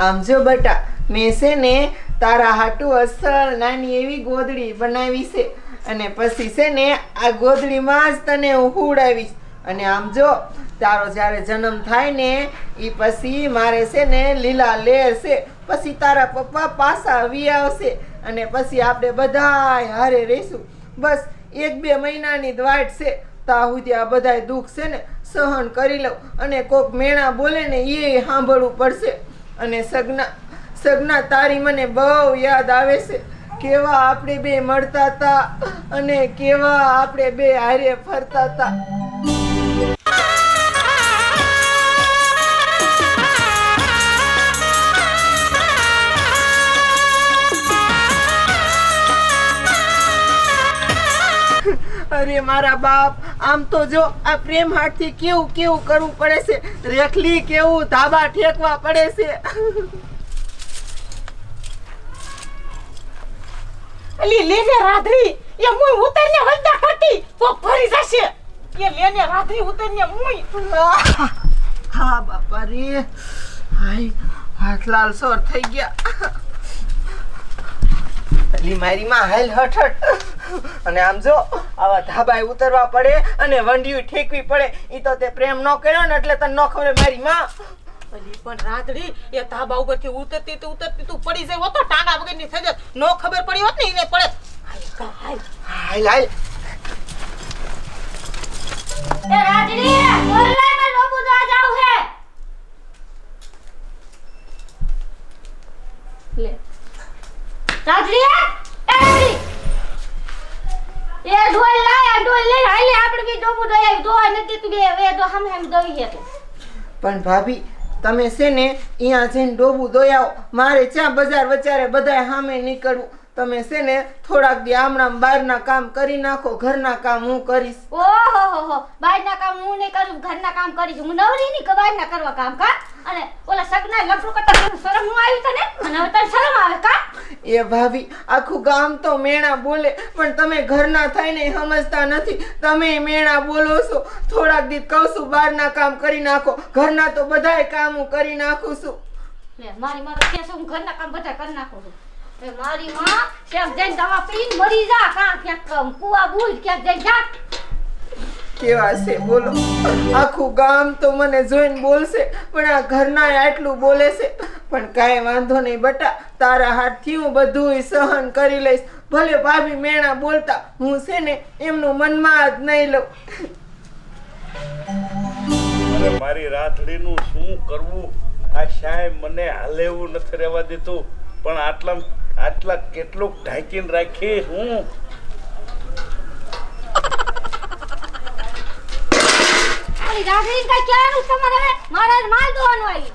આમ જો બટા, મેં છે ને તારા હાટુ અસલ નાની એવી ગોદડી બનાવી છે અને પછી છે ને આ ગોદડીમાં જ તને હું હુડાવીશ. અને આમ જો તારો જ્યારે જન્મ થાય ને એ પછી મારે છે ને લીલા લેર છે, પછી તારા પપ્પા પાછા આવી આવશે અને પછી આપણે બધાય હારે રહીશું. બસ 1-2 મહિનાની જ વાટ છે. તા સુધી આ બધાય દુઃખ છે ને સહન કરી લઉં અને કોક મેણા બોલે ને એ સાંભળવું પડશે. અને સગના તારી મને બહુ યાદ આવે છે. કેવા આપણે બે મળતા હતા અને કેવા આપણે બે હારે ફરતા હતા. અરે મારા બાપ, આમ તો જો આ પ્રેમ હાથથી કેવું કેવું કરવું પડે છે. રેખલી કેવું ધાબા ઠેકવા પડે છે. અલી લેને રાધડી, એ મુય ઉતરને હલતા કરતી તો ફરી જશે. એ લેને રાધડી ઉતરને મુય. હા બાપા રે, હાય હાથ લાલ સોર થઈ ગયા. અલી મારી માં હાલ હઠ. અને આમ જો આવા ધાબાએ ઉતરવા પડે અને વંડિયું ઠેકવી પડે. ઈ તો તે પ્રેમ ન કર્યો ને એટલે તને ન ખબર મારી માં. અલી પણ રાધડી, એ ધાબા ઉપરથી ઉતરતી તું પડી જાય હોત તો ટાંગા વગરની થઈ જાત. નો ખબર પડી હોત ને એને પડે. હાલ હાલ હાલ. એ રાધડી, ઓનલાઈન માં લોબુ દવા જાવ હે. લે રાધડી, એ રાધડી, એ ઢોલ લાય, ઢોલ લે. હાલે આપણે બી ડોબુ દઈ તો નથી તું બે વે તો હમ દઈ હે. પણ ભાભી, તમે છે ને અહીંયા જઈને ડોબું દોયાવો. મારે ક્યાં બજાર વચારે બધાય સામે નીકળવું. તમે છે ને થોડાક દી આમણામ બહારના કામ કરી નાખો, ઘરના કામ હું કરીશ. ઓહો, બહારના કામ હું નહીં કરું, ઘરના કામ કરીશ. હું નવરી નહીં કે બહારના કરવા કામ કા. અને ઓલા સગના લફડું કરતા શરમ નું આવી તને? અને હવે તને શરમ આવે કા? એ ભાભી, આખું ગામ તો મેણા બોલે પણ તમે ઘરના થઈને સમજતા નથી. તમે મેણા બોલો છો. થોડાક દી કહું છું બહારના કામ કરી નાખો, ઘરના તો બધાય કામ હું કરી નાખું છું. લે મારી માં તો કે હું ઘરના કામ બધા કરી નાખું છું. એ મારી માં શેક જઈને દવા પીને મરી જા કા. ક્યાંક કુવા બુલ ક્યાંક જઈને જા. કેવા છે બોલો. આખું ગામ તો મને જોઈને બોલશે પણ આ ઘરના આટલું બોલે છે. પણ કાંઈ વાંધો નહીં બટા, તારા હાથથી હું બધું સહન કરી લઈશ. ભલે ભાભી મેણા બોલતા, હું છે ને એમનું મનમાં જ નહીં લઉં. અરે મારી રાથડીનું શું કરવું? આ સાહેબ મને હાલે એવું નથી રહેવા દીધું. પણ આટલા કેટલું ઢાંકીને રાખી હું. રાધડી કા ક્યાંનું તમારે મારા માલ દોવાનું આવી.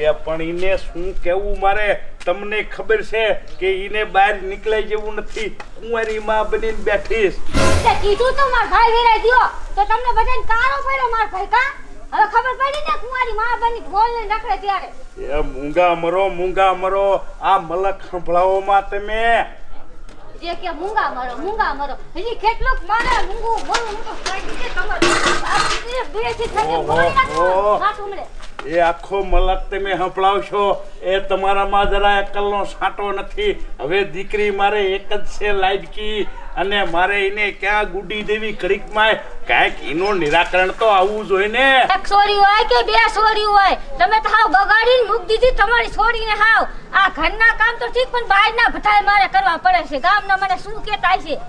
એ પણ ઈને શું કેવું મારે? તમને ખબર છે કે ઈને બહાર નીકળાય જેવું નથી. કુંવારી માં બનીને બેઠીશ. તે કીધું તો માર ભાઈ વેરાઈ ગયો તો તમને બધાને કારો પડ્યો માર ભાઈ કા. હવે ખબર પડી ને કુંવારી માં બની બોલ ને નખરે ત્યારે. એ મૂંગા મરો આ મલક સંભળાવો માં તમે. જે કે મૂંગા મરો હજી કેટલુંક મારે મૂંગું બોલું હું તો ખાઈ દીધે તમારે આ બેથી થઈને બોલી નાખો સાટું મળે. એ આખો મલક તમે સંભળાવશો એ તમારામાં જરા અક્કલનો સાટો નથી. હવે દીકરી મારે એક જ છે લાડકી અને મારે એને ક્યાં ગુડી દેવી ઘડીકમાં કાંઈક એનું નિરાકરણ તો આવવું જોઈએ ને. એક છોડી હોય કે બે છોડી હોય, તમે તો હાવ બગાડીને મૂક દીધી તમારી છોડીને હાવ. આ ઘરના કામ તો ઠીક પણ બહારના બધાય મારે કરવા પડે છે. ગામના મને શું કહેતા છે?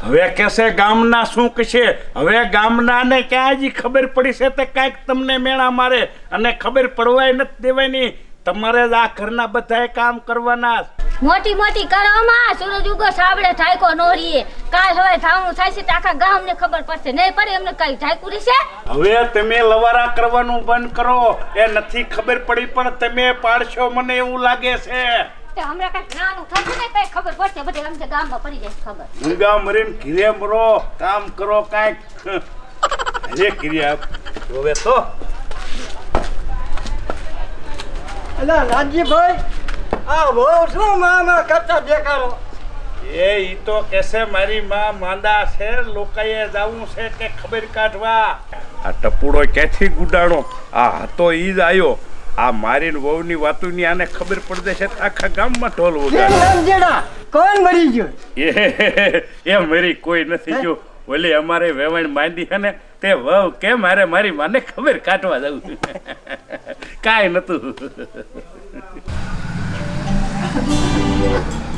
હવે કેસે ગામના શું કહેશે? હવે ગામનાને ક્યાં હજી ખબર પડી છે તે કાંઈક તમને મેળા મારે અને ખબર પડવાય નથી દેવાની. તમારે જ આ ઘરના બધાય કામ કરવાના. મોટી કરવામાં સૂરજ ઉગો સાબડે ઠાયકો નોરીએ. કાલ હવે થાવનું થાય છે આખા ગામને ખબર પડશે. નહીં પડે એમને કઈ ઠાયકું રહેશે. હવે તમે લવારા કરવાનું બંધ કરો. એ નથી ખબર પડી પણ તમે પાડશો મને એવું લાગે છે. હમણાં કઈ નાનું થશે ને કઈ ખબર પડશે. બધે અમને ગામમાં પડી જાય ખબર. મૂંગા મરીને ઘીરે મરો, કામ કરો કાંઈક. હે ક્રિયા હવે તો અલા લાલજીભાઈ, આ બહુ શું મામા કરતા દેખાડો. એ ઈ તો કેસે મારી માં માંદા છે, લોકાએ જાવું છે કે ખબર કાઢવા. આ ટપુડો ક્યાંથી ગુડાણો? આ હતો ઈ જ આવ્યો આ મારી ને વહુની વાતુની આને ખબર પડી જશે તો આખા ગામમાં ઢોલ કેમ વગાડે. રામજીડા કોણ મરી ગયું? એ મરી કોઈ નથી જો ઓલી અમારે વેવાણ માંડી છે ને તે વહુ કે મારે મારી માને ખબર કાઢવા જવું. કાંઈ નતું.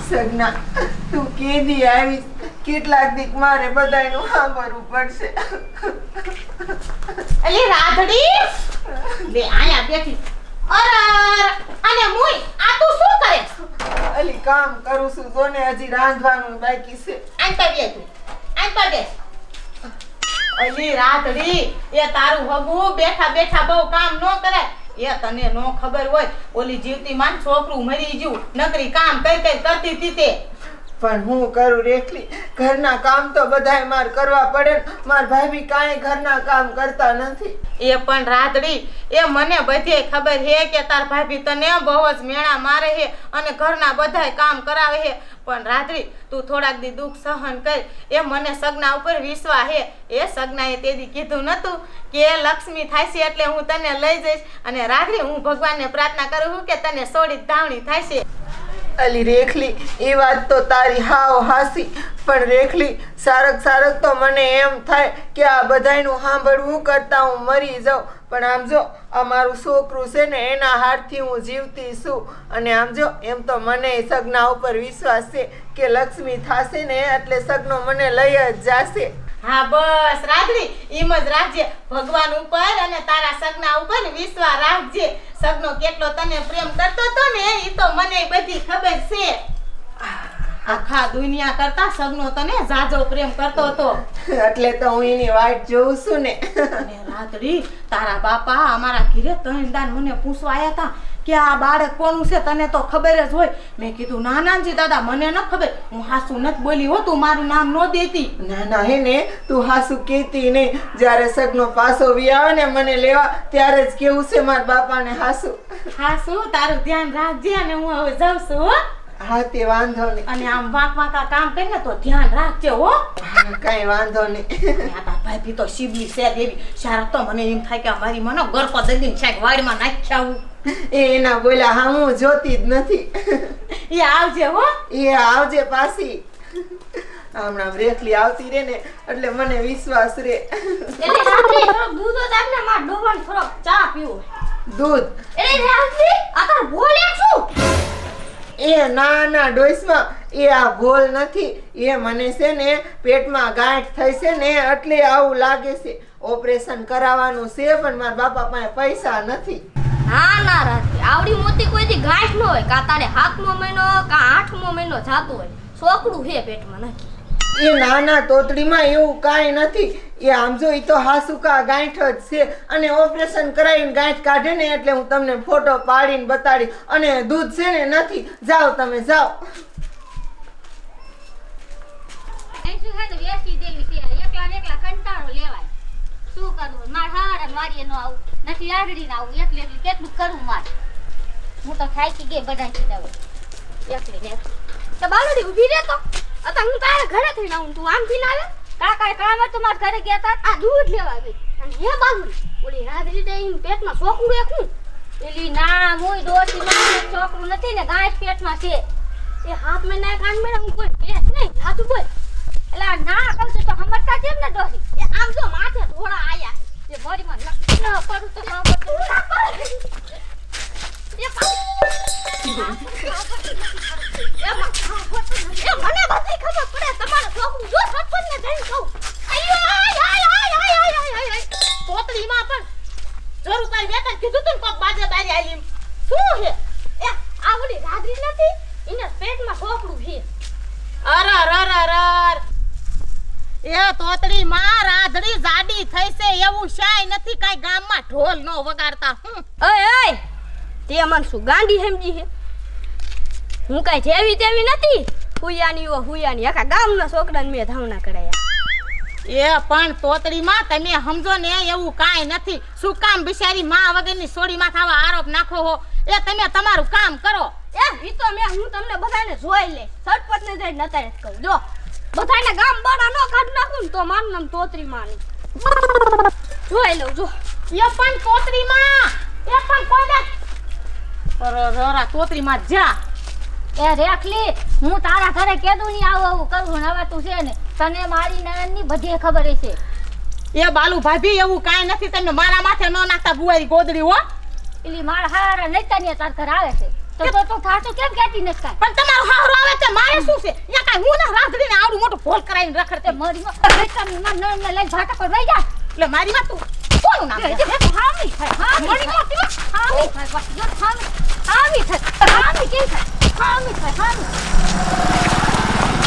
સગના તું કેદી આવીશ? કેટલાક દીક મારે બધાયનું સાંભળવું પડશે. અલી રાધડી લે આયા બેઠી. અરે અને મુઈ આ તું શું કરે? અલી કામ કરું છું જોને, હજી રાંધવાનું બાકી છે. આન પર બે તું. આન પર બે. અલી રાધડી એ તારું હગુ બેઠા બેઠા બહુ કામ ન કરે. એ તને નો ખબર હોય ઓલી જીવતી માન છોકરું મરી ગયું નકરી કામ કઈ કઈ કરતી હતી તે. પણ હું કરું રેખલી? ઘરના કામ તો બધાય માર કરવા પડે ને. માર ભાભી કાંઈ ઘરના કામ કરતા નથી. એ પણ રાધડી એ મને બધે ખબર હે કે તાર ભાભી તને બહુ જ મેણા મારે હે અને ઘરના બધાય કામ કરાવે હે. પણ રાધડી તું થોડાક દી દુઃખ સહન કર. એ મને સગના ઉપર વિશ્વાસ હે. એ સગનાએ તેદી કીધું નતું કે લક્ષ્મી થાયશે એટલે હું તને લઈ જઈશ. અને રાધડી હું ભગવાનને પ્રાર્થના કરું છું કે તને સોડી ધાવણી થાયશે. અલી રેખલી એ વાત તો તારી હાવ હાસી, પણ રેખલી સારક તો મને એમ થાય કે આ બધાયનું સાંભળવું કરતા હું મરી જાઉં. પણ આમ જો આ મારું છોકરું છે ને એના હાથથી હું જીવતી છું. અને આમ જો એમ તો મને સગના ઉપર વિશ્વાસ છે કે લક્ષ્મી થાશે ને એટલે સગનો મને લઈ જ જાશે. હા બસ રાધડી એમ જ રાખજે. ભગવાન ઉપર અને તારા સગના ઉપર વિશ્વાસ રાખજે. સગનો કેટલો તને પ્રેમ કરતો હતો ને એ તો મને બધી ખબર છે. આખા દુનિયા કરતા સગનો તને જાજો પ્રેમ કરતો હતો. એટલે તો હું એની વાટ જોઉં છું ને. અને રાધડી તારા બાપા અમારા ઘરે ત્રણ દાન મને પૂછવા આવ્યા હતા કે આ બાળક કોનું છે તને તો ખબર જ હોય. મેં કીધું ના નાનજી દાદા મને ન ખબર, હું હાસુ નથી બોલી હો, તું મારું નામ ન દેતી. ના હે ને તું હાસુ કેતી નહીં. જ્યારે સગનો પાછો વી આવે ને મને લેવા ત્યારે જ કેવું છે મારા બાપાને હાસુ. હાસુ તારું ધ્યાન રાખજે અને હું હવે જાઉં છું હો. હા તે વાંધો નહીં. અને આમ વાંકા કામ કરીને તો ધ્યાન રાખજે હો. કઈ વાંધો નહીં. આ તાર ભાભી તો શીબલી છે દેવી. શારક તો મને એમ થાય કે મારી મને ગરપા દઈને શાક વાડીમાં નાખ્યા હું. એ એના બોલ્યા હા હું જોતી જ નથી. એ આવજે હો. એ આવજે પાછી. હમણાં રેખલી આવતી રે ને એટલે મને વિશ્વાસ રે. એટલે રાત્રે થોડોક દૂધ જ આપને, માર ડોહાને થોડોક ચા પીવો. દૂધ? એટલે રાત્રે આ તાર બોલે છું? એ ના ડોઈસમાં એ આ ભોલ નથી. એ મને છે ને પેટમાં ગાંઠ થઈ છે ને એટલે આવું લાગે છે. ઓપરેશન કરાવવાનું છે પણ મારા બાપા પાસે પૈસા નથી. ના રાત્રે આવડી મોટી કોઈ દી ગાંઠ ન હોય. કા તારે 7મો મહિનો કા 8મો મહિનો જાતો હોય, છોકરું હે પેટમાં નથી. એ નાના તોતડીમાં એવું કાંઈ નથી. એ આમ જો ઈ તો હાસુકા ગાંઠ જ છે. અને ઓપરેશન કરાવીને ગાંઠ કાઢે ને એટલે હું તમને ફોટો પાડીને બતાડી. અને દૂધ છે ને નથી. જાઓ તમે જાઓ. શું હે તો વેચી દેવી છે. એકલા કંટાળો લેવાય. શું કરવું? માર હાડ મારીએ નો આવું નથી, આગળી ના આવું. એકલી કેટલું કરું માર? હું તો થાકી ગઈ બધાથી દવા એકલી ને. તો બાલુડી ઊભી રહે તો અતા હું તારે ઘરે થઈને આવું. તું આમ થી ના આવે? કાકા કામ હતું માર ઘરે ગયા તા, આ દૂધ લેવા ગઈ. અને હે બાલુડી ઓલી રાધરી દે ઈન પેટમાં છોકરું એકું. એલી ના મોય દોશી માં છોકરું નથી ને, ગાંઠ પેટમાં છે. એ હાથ મે ના કાન મે હું કોઈ પેટ નહીં હાથ બોલ. એલા ના કહું તો સમજતા કેમ ને દોશી? એ આમ જો માથે ધોળા આયા. એ બોડીમાં ન પડું તો ના પડું. એ મને બધી ખબર પડે. તમારું છોકરું જો સરપંચ ને જઈને કહું. પોતડીમાં પણ જરૂર તારી બેટા કીધું તું કોક બાજે બારી આલી. શું હે? એ આવડી રાધરી નથી, એને પેટમાં છોકરું છે. અર એ તોતડી માં રાધડી જાડી થઈ છે એવું શાય નથી. કાઈ ગામમાં ઢોલ નો વગાડતા. ઓય તે મન શું ગાંડી સમજી છે? હું કઈ જેવી તેવી નથી. હુયાની આખા ગામના છોકરાને મેં ધાવણા કરાયા. એ પણ તોતડી માં તમે સમજો ને એવું કાઈ નથી. શું કામ બિચારી માં વગરની સોડીમાં ખાવા આરોપ નાખો હો? એ તમે તમારું કામ કરો. એ ઈ તો હું તમને બધાને જોઈ લે. સટપટ ને જઈને નતારે જ કહું. જો બધાને ગામ બારા નો કાઢ નાખું ને તો મારું નામ તોતરી માની જોઈ લઉં. જો એ પણ તોતડી માં એ પણ કોને રરા તોતરીમાં જા. એ રેખલી, હું તારા ઘરે કેદું નહીં આવું કરું ને હવે તું છે ને તને મારી નણંદની બધી ખબર છે. એ બાલુ ભાભી એવું કાંઈ નથી, તમે મારા માથે ન નાખતા બુઆરી ગોદડી હો. પેલી મારા હારા નૈતા ને તાર ઘર આવે છે તો થાતું કેમ કહેતી નથી કાંઈ? પણ તમારો હારો આવે છે મારે શું છે? યા કાંઈ હું ના રાધડીને આવડું મોટું ભોલ કરાવીને રખડતે મારી નૈતાની માં નણંદને લઈને ભાટા પર વઈ જા. એટલે મારી વાત તું કોનું નામ છે? હામી થાય, હામી થાય, હામી થાય, બસ જો હામી, હામી થાય, હામી કેમ થાય? હામી થાય, હામી.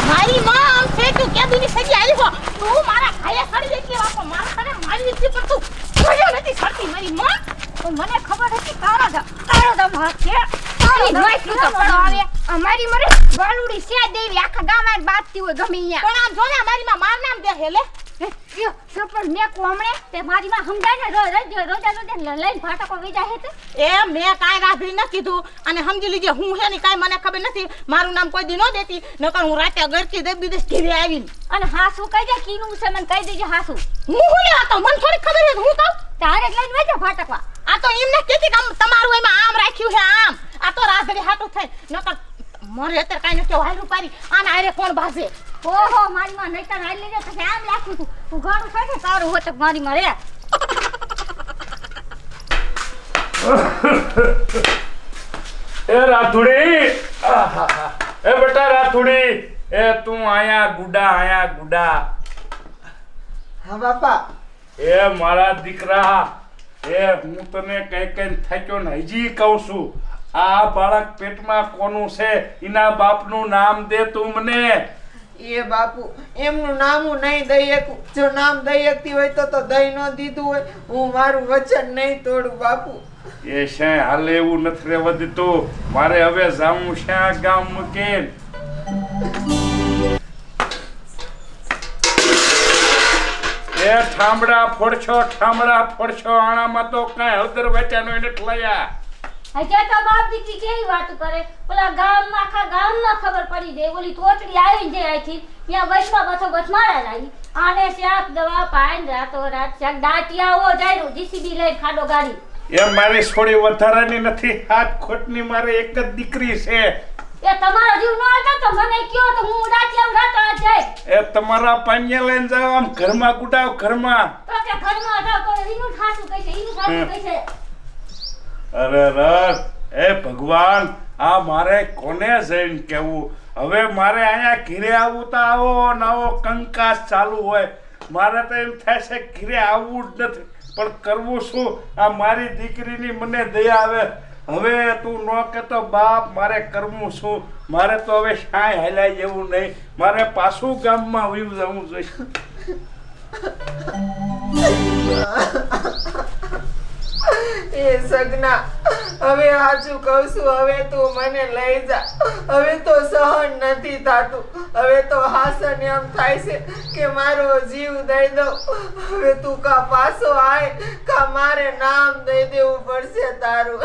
મારી માં આમ છે તું કે દુની સજી આવી હો, તું મારા ખાયા સડી જતી વાપો મારા તને મારી દીધી પણ તું જોયો નથી સડતી મારી માં. મને ખબર હતી તારો દમ હાથ છે. તારી નોઈ તું તો પડો આવે. અમારી મરે વાલુડી છે દેવી આખા ગામમાં બાતતી હોય ગમે અહીંયા. પણ આમ જો ને મારી માં માર નામ દે હેલે. યો સપણ મે કોમણે તે મારી માં સમજાય ને રોજા લઈને ભાટા પર વઈ જાય છે. એ મેં કાંઈ રાધડી ન કીધું અને સમજી લીજે હું હે ની કાંઈ મને ખબર નથી. મારું નામ કોઈ દી ન દેતી, નકર હું રાતે ગરકી દઈ દીધે ઘરે આવીને. અને હાસુ કહી દે કીનું છે મને કહી દેજે હાસુ. હું લેવા તો મને થોડી ખબર છે હું કહું. તારે જ લઈને વઈ જા ભાટકવા. આ તો એમને કીધી કે તમારું એમાં આમ રાખ્યું છે આમ. આ તો રાધડી હાટું થાય નકર મને અત્યારે કાંઈ નથી હાલ રૂપારી આના હારે કોણ બાજે. ઓહો મારી માં નૈતા નાઈ લેજે પછી આમ રાખું તું તું ઘણું થાય છે તારું હોત મારી માં રે. એ રાધુડી, એ બેટા રાધુડી, એ તું આયા ગુડા. હા બાપા. એ મારા દીકરા, એ હું તને કઈ થાક્યો ને હજી કહું છું, આ બાળક પેટમાં કોનું છે એના બાપનું નામ દે તું મને. એ બાપુ એમનું નામ હું નહીં દઈ શકું. જો નામ દઈ શકતી હોય તો દઈ ન દીધું હોય. હું મારું વચન નહીં તોડું બાપુ. એ છે હાલે એવું નથી રહેવા દીધું. મારે હવે જાવું છે આ ગામ મૂકીને. એ ઠામડા ફોડશો આણામાં તો કઈ હળદર વેચાનો એને લયા. હજે તો બાપ દીકરી કેવી વાતો કરે. ઓલા ગામમાં આખા ગામમાં ખબર પડી જાય. ઓલી તોતડી આવીને જે આઈથી ત્યાં બસમાં બસ મારા લાગી. આને શાક દવા પાઈન રાતો રાત શાક દાટિયાઓ જાય જીસીબી લઈને ખાડો ગાડી. એ મારી છોડી વધારાની નથી, હાથ ખોટની મારે એક જ દીકરી છે. એ તમારો જીવ ન આવતો તો મને કયો તો હું દાટિયાઓ રાતો આ જાય. એ તમારા પાન્યા લઈને જાવ આમ ઘરમાં ગુડાવ ઘરમાં. તો કે ઘરમાં જાવ તો એનું ઠાસું કહેશે. અરે એ ભગવાન, આ મારે કોને જઈને કેવું? હવે મારે અહીંયા ઘીરે આવું તો આવો નવો કંકાસ ચાલુ હોય. મારે તો એમ થાય છે ઘીરે આવવું જ નથી, પણ કરવું શું? આ મારી દીકરીની મને દયા આવે. હવે તું ન કહેતો બાપ, મારે કરવું શું? મારે તો હવે શાય હાલાય જેવું નહીં. મારે પાછું ગામમાં વયું જવું જોઈએ. એ સગના, હવે સાચું કહું છું, હવે તું મને લઈ જા. હવે તો સહન નથી થાતું. હવે તો હાસન એમ થાય છે કે મારો જીવ દઈ દઉં. હવે તું કા પાછો આય કા મારે નામ દઈ દેવું પડશે તારું.